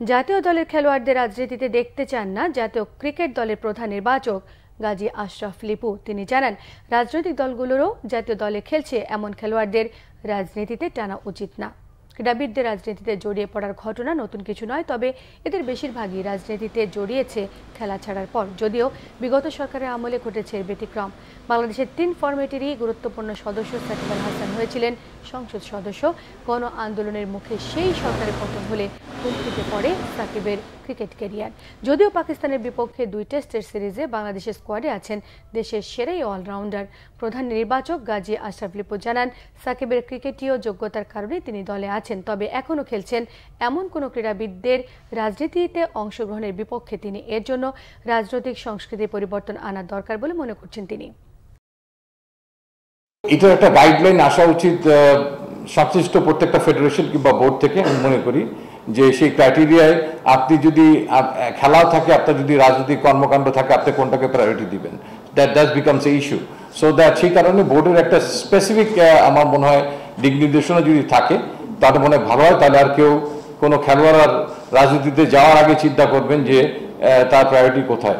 জাতীয় দলের খেলোয়াড়দের রাজনীতিতে দেখতে চান না জাতীয় ক্রিকেট দলের প্রধান নির্বাচক গাজী আশরাফ লিপু। তিনি জানান, রাজনৈতিক দলগুলোরও জাতীয় দলে খেলছে এমন খেলোয়াড়দের রাজনীতিতে টানা উচিত না। ক্রীড়াবিদদের রাজনীতিতে জড়িয়ে পড়ার ঘটনা নতুন কিছু নয়, তবে এদের বেশিরভাগই রাজনীতিতে জড়িয়েছে খেলা ছাড়ার পর, যদিও বিগত সরকারের আমলে ঘটেছে এর ব্যতিক্রম। বাংলাদেশের 3 ফরম্যাটেরই গুরুত্বপূর্ণ সদস্য সাকিব আল হাসান হয়েছিলেন সংসদ সদস্য। গণ আন্দোলনের মুখে সেই সরকারের পতন হলে হুমকিতে পড়ে সাকিবের ক্রিকেট ক্যারিয়ার। যদিও পাকিস্তানের বিপক্ষে 2 টেস্টের সিরিজে বাংলাদেশের স্কোয়াডে আছেন দেশের সেরাই অলরাউন্ডার। প্রধান নির্বাচক গাজী আশরাফ লিপু জানান, সাকিবের ক্রিকেটীয় যোগ্যতার কারণে তিনি দলে আছেন, তবে এখনও খেলছেন এমন কোনো ক্রীড়াবিদদের রাজনীতিতে অংশগ্রহণের বিপক্ষে তিনি। এর জন্য রাজনৈতিক সংস্কৃতির পরিবর্তন আনার দরকার বলে মনে করছেন তিনি। এটার একটা গাইডলাইন আসা উচিত সংশ্লিষ্ট প্রত্যেকটা ফেডারেশন কিংবা বোর্ড থেকে। আমি মনে করি যে সেই ক্রাইটেরিয়ায় আপনি যদি খেলাও থাকে, আপনার যদি রাজনৈতিক কর্মকাণ্ড থাকে, আপনি কোনটাকে প্রায়োরিটি দিবেন, that becomes a issue. So that সেই কারণে বোর্ডের একটা স্পেসিফিক আমার মনে হয় দিক নির্দেশনা যদি থাকে তাহলে মনে হয় ভালো হয়। তাহলে আর কেউ কোনো খেলোয়াড় রাজনীতিতে যাওয়ার আগে চিন্তা করবেন যে তার প্রায়োরিটি কোথায়।